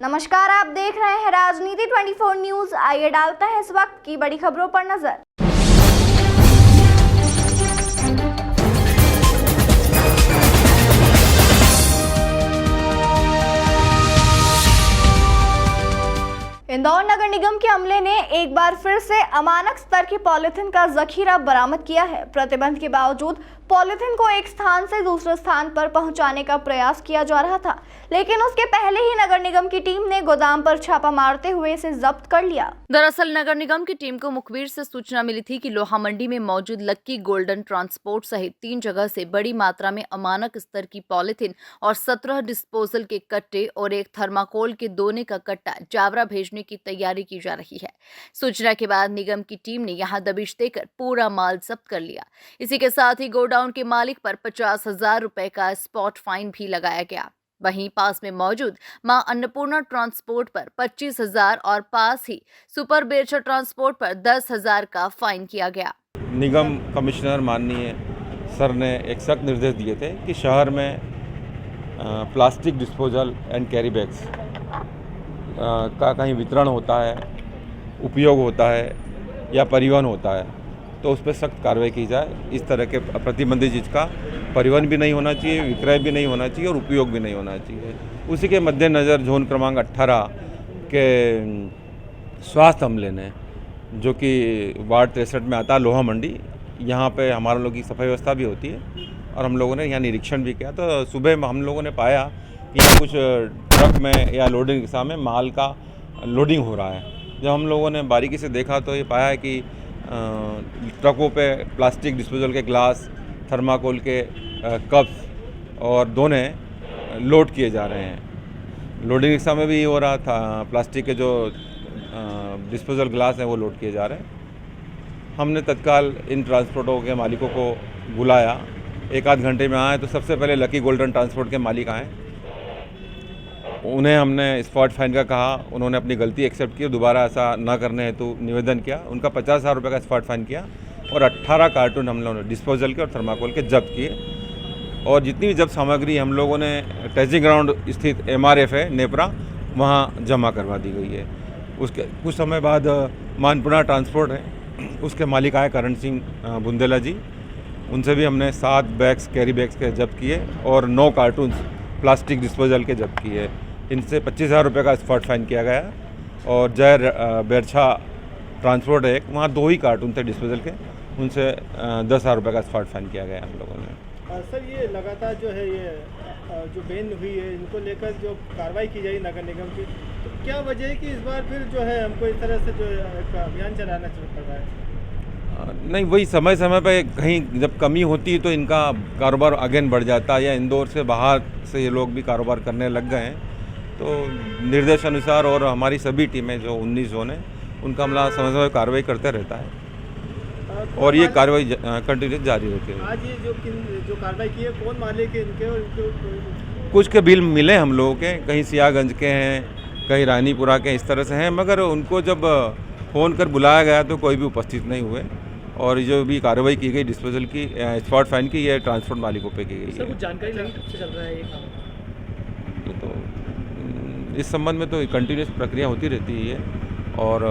नमस्कार, आप देख रहे हैं राजनीति 24 न्यूज। आइए डालते हैं इस वक्त की बड़ी खबरों पर नजर। इंदौर नगर निगम के अमले ने एक बार फिर से अमानक स्तर की पॉलीथिन का जखीरा बरामद किया है। प्रतिबंध के बावजूद पॉलीथिन को एक स्थान से दूसरे स्थान पर पहुंचाने का प्रयास किया जा रहा था, लेकिन उसके पहले ही नगर निगम की टीम ने गोदाम पर छापा मारते हुए इसे जब्त कर लिया। दरअसल नगर निगम की टीम को मुखबिर से सूचना मिली थी कि लोहा मंडी में मौजूद लक्की गोल्डन ट्रांसपोर्ट सहित 3 जगह से बड़ी मात्रा में अमानक स्तर की पॉलीथिन और 17 डिस्पोजल के कट्टे और एक थर्माकोल के दोने का कट्टा जावरा भेजने की तैयारी की जा रही है। सूचना के बाद निगम की टीम ने यहां दबिश देकर पूरा माल जब्त कर लिया। इसी के साथ ही गोडाउन के मालिक पर 50,000 रुपए का स्पॉट फाइन भी लगाया गया। वहीं पास में मौजूद मां अन्नपूर्णा ट्रांसपोर्ट पर 25,000 और पास ही सुपर बेरछा ट्रांसपोर्ट पर 10,000 का फाइन किया गया। निगम कमिश्नर माननीय सर ने एक सख्त निर्देश दिए थे कि शहर में plastic disposal and carry bags का कहीं वितरण होता है, उपयोग होता है या परिवहन होता है तो उस पर सख्त कार्रवाई की जाए। इस तरह के प्रतिबंधित चीज़ का परिवहन भी नहीं होना चाहिए, विक्रय भी नहीं होना चाहिए और उपयोग भी नहीं होना चाहिए। उसी के मद्देनज़र जोन क्रमांक 18 के स्वास्थ्य अमले ने, जो कि वार्ड 63 में आता है लोहा मंडी, यहाँ पे हमारे लोगों की सफाई व्यवस्था भी होती है और हम लोगों ने यहाँ निरीक्षण भी किया। तो सुबह में हम लोगों ने पाया कि यहाँ कुछ ट्रक में या लोडिंग रिक्शा में माल का लोडिंग हो रहा है। जब हम लोगों ने बारीकी से देखा तो ये पाया है कि ट्रकों पे प्लास्टिक डिस्पोजल के ग्लास, थर्माकोल के कप्स और दोने लोड किए जा रहे हैं। लोडिंग रिक्शा में भी हो रहा था, प्लास्टिक के जो डिस्पोजल ग्लास हैं वो लोड किए जा रहे हैं। हमने तत्काल इन ट्रांसपोर्टों के मालिकों को बुलाया, 1 आध घंटे में आए तो सबसे पहले लकी गोल्डन ट्रांसपोर्ट के मालिक आए। उन्हें हमने स्पॉट फाइन का कहा, उन्होंने अपनी गलती एक्सेप्ट की, दोबारा ऐसा ना करने हेतु निवेदन किया। उनका 50,000 रुपये का स्पॉट फाइन किया और 18 कार्टून हम लोगों ने डिस्पोजल के और थर्माकोल के जब्त किए। और जितनी भी जब्त सामग्री हम लोगों ने टेस्टिंग ग्राउंड स्थित MRF है नेपरा, वहाँ जमा करवा दी गई है। उसके कुछ समय बाद मानपुरा ट्रांसपोर्ट है, उसके मालिक आए करण सिंह बुंदेला जी, उनसे भी हमने 7 बैग्स कैरी बैग्स के जब्त किए और 9 कार्टून प्लास्टिक डिस्पोजल के जब्त किए। इनसे 25,000 रुपये का स्पॉट फाइन किया गया। और जय बेरछा ट्रांसपोर्ट है, वहाँ 2 ही कार्टून थे डिस्पोजल के, उनसे 10,000 रुपये का स्पॉट फाइन किया गया हम लोगों ने। सर, ये लगातार जो है ये जो बैन हुई है, इनको लेकर जो कार्रवाई की जाएगी नगर निगम की, तो क्या वजह है कि इस बार फिर जो है हमको इस तरह से जो एक अभियान चलाना पड़ रहा है? नहीं, वही समय समय पे कहीं जब कमी होती है तो इनका कारोबार अगेन बढ़ जाता है, या इंदौर से बाहर से ये लोग भी कारोबार करने लग गए हैं। तो निर्देश अनुसार और हमारी सभी टीमें जो 19 जोन है, उनका हमला समय समय कार्रवाई करते रहता है और ये कार्रवाई कंटिन्यू जारी रहती है। आज ये जो कार्रवाई की है, कौन मालिक है इनके और इनको? कुछ के बिल मिले हम लोगों के, कहीं सियागंज के हैं, कहीं रानीपुरा के, इस तरह से हैं, मगर उनको जब फ़ोन कर बुलाया गया तो कोई भी उपस्थित नहीं हुए। और जो भी कार्रवाई की गई डिस्पोजल की, स्पॉट फाइन की, ये ट्रांसपोर्ट मालिकों पे की गई है। सर, कुछ जानकारी लगी कब से चल रहा है ये काम? ये तो इस संबंध में तो कंटिन्यूस प्रक्रिया होती रहती है और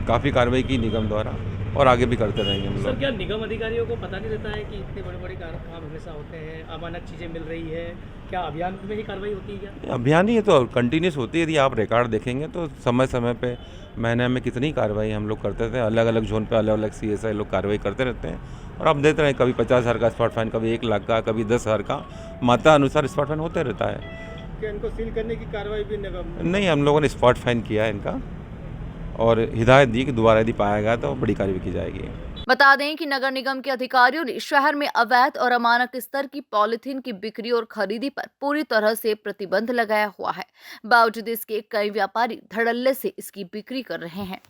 काफ़ी कार्रवाई की निगम द्वारा और आगे भी करते रहेंगे हम लोग। सर, क्या निगम अधिकारियों को पता नहीं रहता है कि इतने बड़े बड़े काम हमेशा होते हैं, अमानक चीज़ें मिल रही है? क्या अभियान में ही कार्रवाई होती है क्या? अभियान ही है तो कंटिन्यूस होती है। यदि आप रिकॉर्ड देखेंगे तो समय समय पे महीने में कितनी कार्रवाई हम लोग करते थे, अलग अलग जोन पे अलग अलग CSI लोग कार्रवाई करते रहते हैं और आप देते रहे, कभी 50,000 का स्पॉट फाइन, कभी 1 लाख का, कभी 10,000 का, मात्रा अनुसार स्पॉट फाइन होते रहता है। क्या इनको सील करने की कार्रवाई भी निगम? नहीं, हम लोगों ने स्पॉट फाइन किया है इनका और हिदायत दी कि दोबारा यदि पाया गया तो बड़ी कार्रवाई की जाएगी। बता दें कि नगर निगम के अधिकारियों ने शहर में अवैध और अमानक स्तर की पॉलीथीन की बिक्री और खरीदी पर पूरी तरह से प्रतिबंध लगाया हुआ है। बावजूद इसके कई व्यापारी धड़ल्ले से इसकी बिक्री कर रहे हैं।